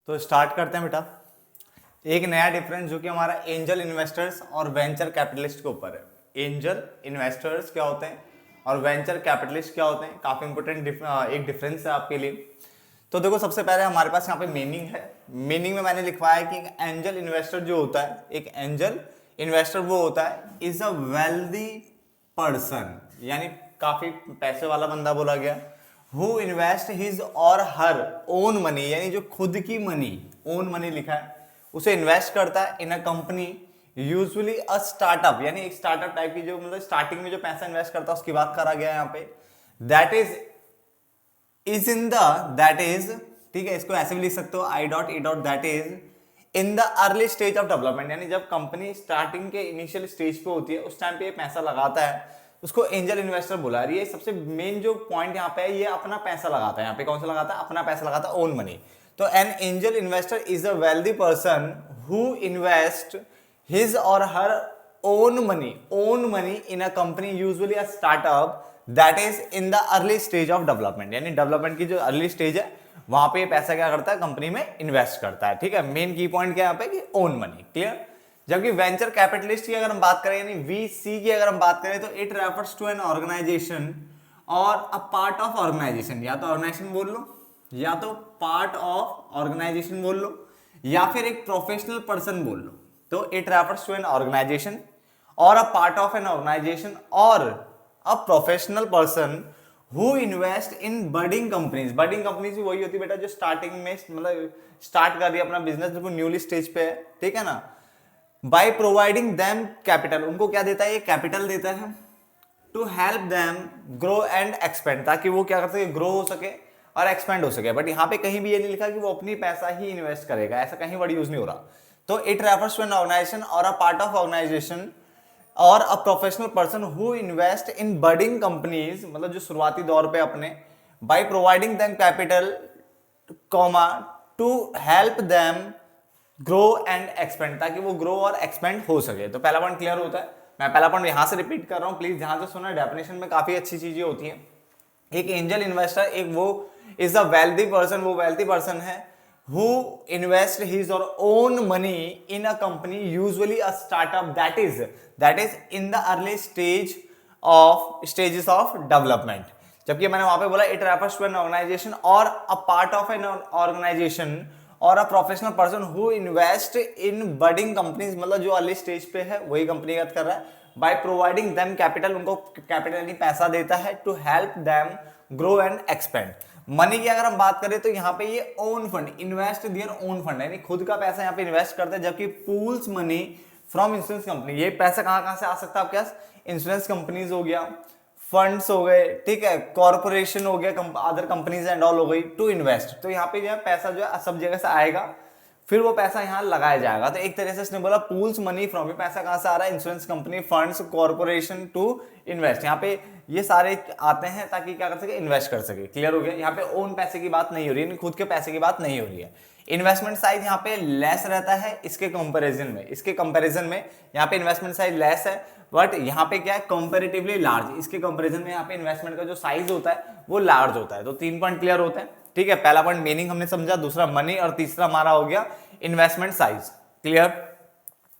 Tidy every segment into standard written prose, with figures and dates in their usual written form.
तो स्टार्ट करते हैं बेटा। एक नया डिफरेंस जो कि हमारा एंजल इन्वेस्टर्स और वेंचर कैपिटलिस्ट के ऊपर है। एंजल इन्वेस्टर्स क्या होते हैं और वेंचर कैपिटलिस्ट क्या होते हैं, काफी इंपॉर्टेंट एक डिफरेंस है आपके लिए। तो देखो, सबसे पहले हमारे पास यहाँ पे मीनिंग है। मीनिंग में मैंने लिखवाया है कि एक एंजल इन्वेस्टर जो होता है, एक एंजल इन्वेस्टर वो होता है इज अ वेल्दी पर्सन, यानी काफी पैसे वाला बंदा बोला गया। Who invest his or her own money, यानी जो खुद की मनी, ओन मनी लिखा है, उसे इन्वेस्ट करता है in a company, usually a startup, यानी एक स्टार्टअप टाइप की, जो मतलब स्टार्टिंग में जो पैसा इन्वेस्ट करता है उसकी बात करा गया है यहाँ पे। That is in the, that is, ठीक है, इसको ऐसे भी लिख सकते हो I dot E dot, that is in the early stage of development, यानी जब कंपनी स्टार्टिंग के इनिशियल स्टेज पे होती है उस टाइम पे ये पैसा लगाता है, उसको एंजल इन्वेस्टर बुला रही है। सबसे मेन जो पॉइंट यहाँ पे है, ये अपना पैसा लगाता है। यहाँ पे कौन सा लगाता है? अपना पैसा लगाता है, ओन मनी। तो an angel investor is a wealthy person who invest his or her own money in a company, usually a startup, that is in the early stage of development, यानी डेवलपमेंट की जो early stage है वहां पे पैसा क्या करता है, कंपनी में इन्वेस्ट करता है। ठीक है, मेन की पॉइंट क्या है यहाँ पे कि ओन मनी। क्लियर? जबकि वेंचर कैपिटलिस्ट की अगर हम बात करें, यानी वीसी की अगर हम बात करें, तो it refers to an organization और अ पार्ट ऑफ ऑर्गेनाइजेशन, या तो ऑर्गेनाइजेशन बोल लो, या तो पार्ट ऑफ ऑर्गेनाइजेशन बोल लो, या फिर एक प्रोफेशनल पर्सन बोल लो। तो it refers to an organization और a part of an organization और a professional person who invest in budding companies. Budding companies वही होती है बेटा जो स्टार्टिंग में मतलब स्टार्ट कर रही है अपना बिजनेस, बिल्कुल न्यूली स्टेज पे है। ठीक है ना? बाय प्रोवाइडिंग देम कैपिटल, उनको क्या देता है? ये कैपिटल देता है to help them grow and expand, ताकि वो क्या कर सके, ग्रो हो सके और एक्सपेंड हो सके। बट यहाँ पे कहीं भी ये नहीं लिखा कि वो अपनी पैसा ही इन्वेस्ट करेगा, ऐसा कहीं वर्ड यूज नहीं हो रहा। तो it refers to an organization और अ पार्ट ऑफ ऑर्गेनाइजेशन और a professional person who invest in budding companies, मतलब जो शुरुआती दौर पे अपने, by providing them capital comma to help them grow and expand, ताकि वो ग्रो और एक्सपेंड हो सके। तो पहला पॉइंट क्लियर होता है। मैं पहला पॉइंट यहां से रिपीट कर रहा हूं, प्लीज ध्यान से सुना, डेफिनेशन में काफी अच्छी चीजें होती हैं। एक एंजल इन्वेस्टर, एक वो इज अ वेल्दी पर्सन, वो वेल्दी पर्सन है who invest his or own money in a company, usually a startup, that is in the early stages of development. जबकि मैंने वहां पे बोला it refers to an organization और a part of an organization और a professional person who invest in budding companies, मतलब जो early stage पे है वही कंपनी बात कर रहा है। बाय प्रोवाइडिंग देम कैपिटल, उनको कैपिटल यानी पैसा देता है to help them grow and expand. Money की अगर हम बात करें तो यहाँ पे ये own fund, invest their own fund, यानी खुद का पैसा यहाँ पे इन्वेस्ट करते हैं। जबकि pools money from insurance company, ये पैसा कहाँ से आ सकता है आपके पास? इंश्योरेंस कंपनीज हो गया, फंड्स हो गए, ठीक है, कॉर्पोरेशन हो गया, अदर कंपनीज एंड ऑल हो गई, टू इन्वेस्ट। तो यहाँ पे जो है पैसा जो है सब जगह से आएगा, फिर वो पैसा यहाँ लगाया जाएगा। तो एक तरह से इसने बोला पूल्स मनी फ्रॉम, ये पैसा कहाँ से आ रहा है? Insurance company, funds, corporation to invest. यहाँ पे ये सारे आते हैं ताकि क्या कर सके, इन्वेस्ट कर सके। क्लियर हो गया? यहाँ पे ओन पैसे की बात नहीं हो रही है, खुद के पैसे की बात नहीं हो रही है। इन्वेस्टमेंट साइज यहाँ पे लेस रहता है इसके कंपैरिजन में यहाँ पे इन्वेस्टमेंट साइज लेस है, बट यहाँ पे क्या है, कंपैरेटिवली लार्ज। इसके कंपैरिजन में यहाँ पे इन्वेस्टमेंट का जो साइज होता है वो लार्ज होता है। तो 3 पॉइंट क्लियर होते हैं। ठीक है, पहला पॉइंट मीनिंग हमने समझा, दूसरा मनी, और तीसरा हमारा हो गया इन्वेस्टमेंट साइज। क्लियर?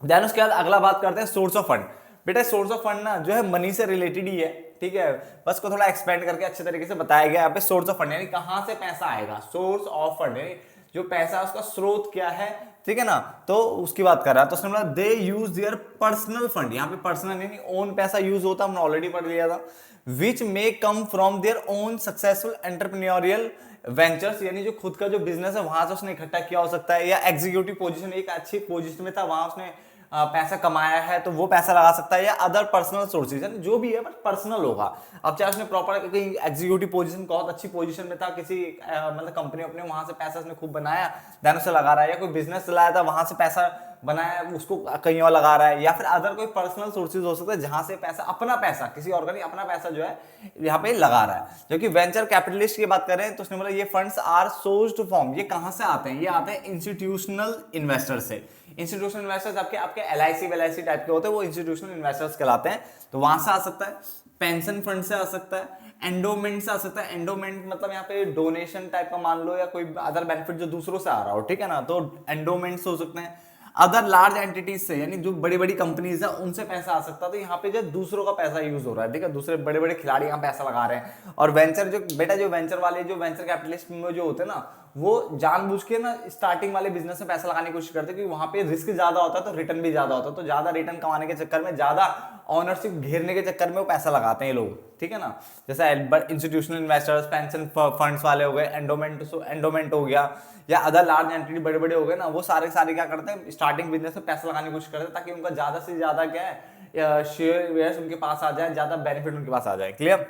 देन उसके बाद अगला बात करते हैं सोर्स ऑफ फंड। बेटा सोर्स ऑफ फंड ना जो है मनी से रिलेटेड ही है। ठीक है, बस को थोड़ा एक्सपेंड करके अच्छे तरीके से बताया गया यहाँ पे। सोर्स ऑफ फंड यानी कहां से पैसा आएगा, सोर्स ऑफ फंड यानी जो पैसा है उसका स्रोत क्या है। ठीक है ना? तो उसकी बात कर रहा है। तो उसने बोला दे यूज देयर पर्सनल फंड, यहाँ पे पर्सनल यानी ओन पैसा यूज होता, हमने ऑलरेडी पढ़ लिया था। Which may come from their own successful entrepreneurial ventures, यानी जो खुद का जो बिजनेस है वहां से उसने इकट्ठा किया हो सकता है, या एग्जीक्यूटिव पोजीशन, एक अच्छी पोजीशन में था वहां उसने पैसा कमाया है तो वो पैसा लगा सकता है, या अदर पर्सनल सोर्सेज, जो भी है बट पर्सनल होगा। अब चाहे उसने प्रॉपर कहीं एग्जीक्यूटिव पोजीशन, बहुत अच्छी पोजीशन में था किसी मतलब कंपनी अपने, वहां से पैसा उसने खूब बनाया, देन उसे लगा रहा है, या कोई बिजनेस चलाया था वहां से पैसा बनाया उसको कहीं और लगा रहा है, या फिर अदर कोई पर्सनल सोर्सेज हो सकता है जहां से पैसा, अपना पैसा, किसी और का नहीं, अपना पैसा जो है यहाँ पे लगा रहा है। जबकि वेंचर कैपिटलिस्ट की बात करें तो उसने बोला ये फंड्स आर सोर्स्ड फ्रॉम, ये कहां से आते हैं? ये आते हैं इंस्टीट्यूशनल इन्वेस्टर से। इंस्टीट्यूशनल इन्वेस्टर्स आपके LIC टाइप के होते हैं, वो इंस्टीट्यूशनल इन्वेस्टर्स कहलाते हैं, तो वहां से आ सकता है। पेंशन फंड से आ सकता है, एंडोमेंट से आ सकता है। एंडोमेंट मतलब यहाँ पे डोनेशन टाइप का मान लो, या कोई अदर बेनिफिट जो दूसरों से आ रहा हो, ठीक है ना, तो एंडोमेंट हो सकते हैं। अदर लार्ज एंटिटीज से, यानी जो बड़ी बड़ी कंपनीज है उनसे पैसा आ सकता है। तो यहाँ पे जो दूसरों का पैसा यूज हो रहा है, ठीक है, दूसरे बड़े बड़े खिलाड़ी यहाँ पैसा लगा रहे हैं। और वेंचर जो बेटा, जो वेंचर वाले, जो वेंचर कैपिटलिस्ट में जो होते हैं ना, वो जानबूझ के ना स्टार्टिंग वाले बिजनेस में पैसा लगाने की कोशिश करते हैं, क्योंकि वहां पे रिस्क ज्यादा होता है तो रिटर्न भी ज्यादा होता है। तो ज्यादा रिटर्न कमाने के चक्कर में, ज्यादा ऑनरशिप घेरने के चक्कर में वो पैसा लगाते हैं ये लोग, ठीक है ना। जैसे इंस्टीट्यूशनल इन्वेस्टर्स, पेंशन फंड्स वाले हो गए, एंडोमेंट हो गया, या अदर लार्ज एंटिटी बड़े बड़े हो गए ना, वो सारे क्या करते हैं, स्टार्टिंग बिजनेस में पैसा लगाने की कोशिश करते हैं, ताकि उनका ज्यादा से ज्यादा क्या है, शेयर उनके पास आ जाए, ज्यादा बेनिफिट उनके पास आ जाए। क्लियर।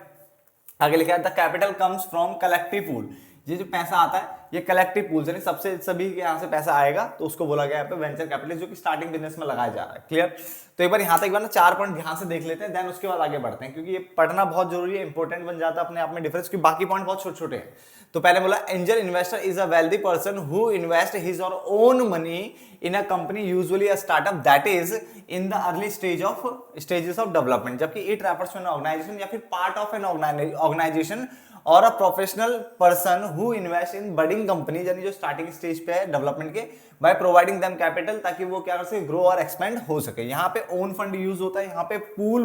आगे लिखा है the capital comes from collective pool. ये जो पैसा आता है ये कलेक्टिव पूल, यानी सबसे सभी के यहाँ से पैसा आएगा, तो उसको बोला गया है वेंचर कैपिटलिस्ट, जो कि स्टार्टिंग बिजनेस में लगाया जा रहा है। क्लियर। तो एक बार यहाँ तक ना 4 पॉइंट ध्यान से देख लेते हैं, देन उसके बाद आगे बढ़ते हैं, क्योंकि ये पढ़ना बहुत जरूरी है, इंपॉर्टेंट बन जाता है अपने आप में डिफरेंस, क्योंकि बाकी पॉइंट बहुत छोटे छोटे हैं। तो पहले बोला angel investor is a wealthy person who invest his or own money in a company, usually a startup that is in the early stages of development. जबकि it refers to an organization या फिर part of an organization और a professional person who invest in budding company, यानी जो starting stage पे है development के, bye providing them capital, ताकि वो क्या कर सके, ग्रो और एक्सपेंड हो सके। यहाँ पे ओन फंड यूज होता है, यहाँ पे पूल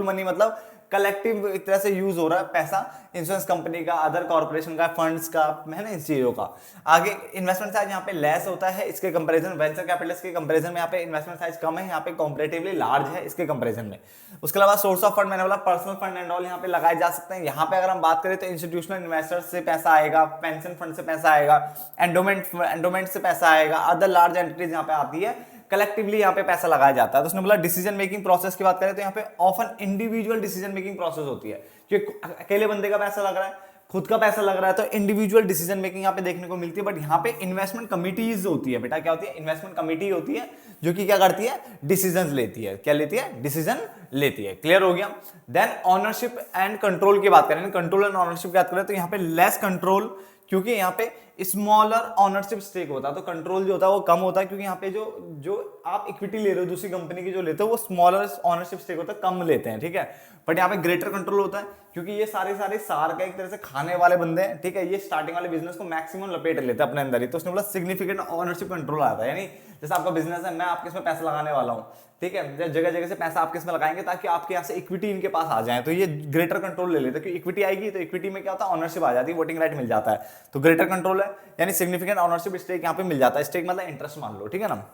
मनी मतलब कलेक्टिव एक तरह से यूज हो रहा है पैसा, इंश्योरेंस कंपनी का, अदर कॉर्पोरेशन का, फंड्स का, है ना, इन चीजों का। आगे इन्वेस्टमेंट साइज यहाँ पे लेस होता है इसके कंपैरिजन, वेंचर कैपिटलिस्ट के कंपैरिजन में यहाँ पे इन्वेस्टमेंट साइज कम है, यहाँ पे कंपैरेटिवली लार्ज है इसके कंपैरिजन में। उसके अलावा सोर्स ऑफ फंड, मैंने बोला पर्सनल फंड एंड ऑल यहाँ पे लगाए जा सकते हैं। यहाँ पे अगर हम बात करें तो इंस्टीट्यूशनल इन्वेस्टर्स से पैसा आएगा, पेंशन फंड से पैसा आएगा, एंडोमेंट से पैसा आएगा, अदर लार्ज एंटिटीज यहाँ पे आती है, कलेक्टिवली यहाँ पे पैसा लगाया जाता है। तो उसने बोला डिसीजन मेकिंग प्रोसेस की बात करें तो यहाँ पे often individual decision making process होती है, क्योंकि अकेले बंदे का पैसा लग रहा है, खुद का पैसा लग रहा है, तो इंडिविजुअल डिसीजन मेकिंग यहाँ पे देखने को मिलती है। बट यहाँ पे इन्वेस्टमेंट कमिटीज होती है बेटा, क्या होती है, इन्वेस्टमेंट कमिटी होती है, जो कि क्या करती है, डिसीजन लेती है। क्या लेती है, डिसीजन लेती है। क्लियर हो गया। देन ऑनरशिप एंड कंट्रोल की बात करें, कंट्रोल एंड ऑनरशिप की बात करें तो यहाँ पे लेस कंट्रोल, क्योंकि यहाँ पे स्मॉलर ऑनरशिप स्टेक होता है, तो कंट्रोल जो होता है वो कम होता है, क्योंकि यहाँ पे जो आप इक्विटी ले रहे हो दूसरी कंपनी की जो लेते हो, वो स्मॉलर ऑनरशिप स्टेक होता है, कम लेते हैं, ठीक है। बट यहाँ पे ग्रेटर कंट्रोल होता है, क्योंकि ये सारे सार का एक तरह से खाने वाले बंदे हैं, ठीक है, ये स्टार्टिंग वाले बिजनेस को मैक्सिमम लपेट लेते हैं अपने अंदर ही। तो उसने बोला सिग्निफिकेंट ऑनरशिप कंट्रोल आता है, यानी जैसे आपका बिजनेस है, मैं आपके इसमें पैसा लगाने वाला हूँ, ठीक है, जगह जगह से पैसा आपके इसमें लगाएंगे ताकि आपके यहाँ से इक्विटी इनके पास आ जाए, तो ये ग्रेटर कंट्रोल ले लेते हैं, क्योंकि इक्विटी आएगी तो इक्विटी में क्या होता है, ऑनरशिप आ जाती है, वोटिंग राइट मिल जाता है, तो ग्रेटर कंट्रोल है, यानी सिग्निफिकेंट ऑनरशिप स्टेक यहाँ पे मिल जाता है। स्टेक मतलब इंटरेस्ट मान लो, ठीक है ना।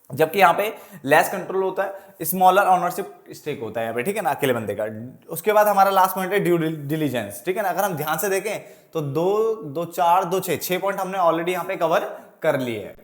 जबकि यहाँ पे लेस कंट्रोल होता है, स्मॉलर ऑनरशिप स्टेक होता है यहाँ पे, ठीक है ना, अकेले बंदे का। उसके बाद हमारा लास्ट पॉइंट है ड्यू डिलीजेंस, ठीक है ना। अगर हम ध्यान से देखें तो 2, 4, 2, 6 पॉइंट हमने ऑलरेडी यहाँ पे कवर कर लिए हैं।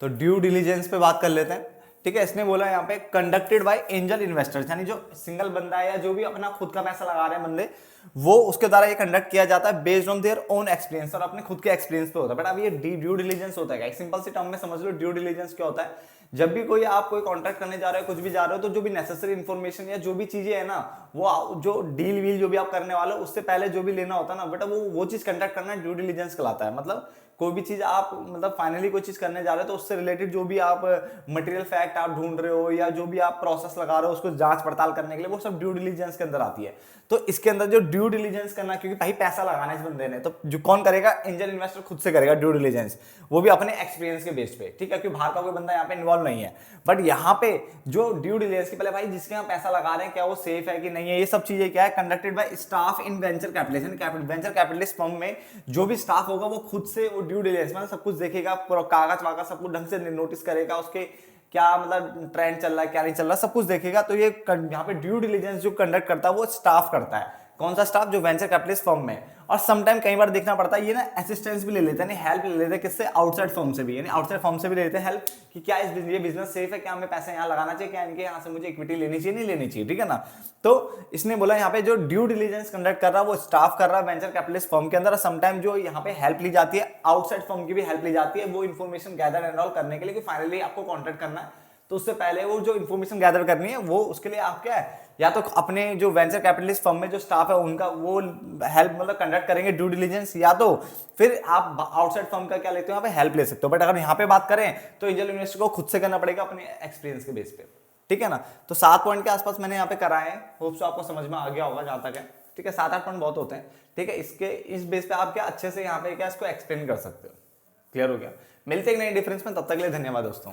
तो ड्यू डिलीजेंस पे बात कर लेते हैं, ठीक है। इसने बोला यहाँ पे कंडक्टेड बाय एंजल इन्वेस्टर्स, यानी जो सिंगल बंदा है या जो भी अपना खुद का पैसा लगा रहे हैं बंदे, वो उसके द्वारा ये कंडक्ट किया जाता है based on their own experience, और अपने खुद के एक्सपीरियंस पे होता है। बट अब ये ड्यू डिलीजेंस होता है, एक सिंपल सी टर्म में समझ लो, ड्यू डिलीजेंस क्या होता है, जब भी आप कोई कॉन्ट्रैक्ट करने जा रहे हो, कुछ भी जा रहे हो, तो जो भी नेसेसरी इन्फॉर्मेशन या जो भी चीजें है ना, वो जो डील वील जो भी आप करने वाले हो, उससे पहले जो भी लेना होता है ना बेटा, वो चीज कंडक्ट करना ड्यू डिलीजेंस कहलाता है। मतलब कोई भी चीज आप मतलब फाइनली कोई चीज करने जा रहे हो, तो उससे रिलेटेड जो भी आप मटेरियल फैक्ट आप ढूंढ रहे हो, या जो भी आप प्रोसेस लगा रहे हो उसको जांच पड़ताल करने के लिए, वो सब ड्यू डिलीजेंस के अंदर आती है। तो इसके अंदर जो ड्यू डिलीजेंस करना, क्योंकि भाई पैसा लगाना है इस बंदे ने, तो जो कौन करेगा, एंजल इन्वेस्टर खुद से करेगा ड्यू डिलीजेंस, वो भी अपने एक्सपीरियंस के बेस पे, ठीक है, क्योंकि बाहर का कोई बंदा यहाँ पे इन्वॉल्व नहीं है। बट यहाँ पे जो ड्यू डिलीजेंस की, पहले भाई जिसके यहाँ पैसा लगा रहे हैं क्या वो सेफ है कि नहीं है, ये सब चीजें क्या है, conducted by staff in venture capitalist. Venture capitalist firm में जो भी स्टाफ होगा वो खुद से वो ड्यू डिलीजेंस मतलब सब कुछ देखेगा, कागज वागज सब कुछ ढंग से नोटिस करेगा, उसके क्या मतलब ट्रेंड चल रहा है क्या नहीं चल रहा, सब कुछ देखेगा। तो ये यहाँ पे ड्यू डिलीजेंस जो कंडक्ट करता है वो स्टाफ करता है। कौन सा स्टाफ, जो वेंचर कैपिटलिस्ट फर्म में। और समटाइम कई बार देखना पड़ता है ये ना असिस्टेंस भी ले लेते हैं, हेल्प ले लेते हैं, किससे, आउटसाइड फर्म से भी, यानी आउटसाइड फर्म से भी ले लेते हैं हेल्प, कि क्या ये बिजनेस सेफ है, क्या हमें पैसा यहाँ लगाना चाहिए, क्या इनके यहाँ से मुझे इक्विटी लेनी चाहिए नहीं लेनी चाहिए, ठीक है ना। तो इसने बोला यहाँ पे जो ड्यू डिलीजेंस कंडक्ट कर रहा है वो स्टाफ कर रहा है वेंचर कैपिटलिस्ट फर्म के अंदर। समटाइम जो यहाँ पे हेल्प ली जाती है, आउटसाइड फर्म की भी हेल्प ली जाती है, वो इन्फॉर्मेशन गैदर एंड ऑल करने के लिए, कि फाइनली आपको कॉन्ट्रैक्ट करना है, तो उससे पहले वो जो इन्फॉर्मेशन गैदर करनी है, वो उसके लिए आप क्या है, या तो अपने जो वेंचर कैपिटलिस्ट फर्म में जो स्टाफ है उनका वो हेल्प मतलब कंडक्ट करेंगे ड्यू डिलीजेंस, या तो फिर आप आउटसाइड फर्म का क्या लेते हो, यहाँ पे हेल्प ले सकते हो। बट अगर यहाँ पे बात करें तो एंजल इन्वेस्टर को खुद से करना पड़ेगा अपने एक्सपीरियंस के बेस पे। ठीक है ना। तो 7 पॉइंट के आसपास मैंने यहाँ पे कराए हैं, होप्स आपको समझ में आ गया होगा जहाँ तक है। ठीक है, 7-8 पॉइंट बहुत होते हैं। ठीक है, इसके इस बेस पे आप क्या अच्छे से यहाँ पे क्या इसको एक्सप्लेन कर सकते हो। क्लियर हो गया। मिलते हैं एक नए डिफरेंस में, तब तक के लिए धन्यवाद दोस्तों।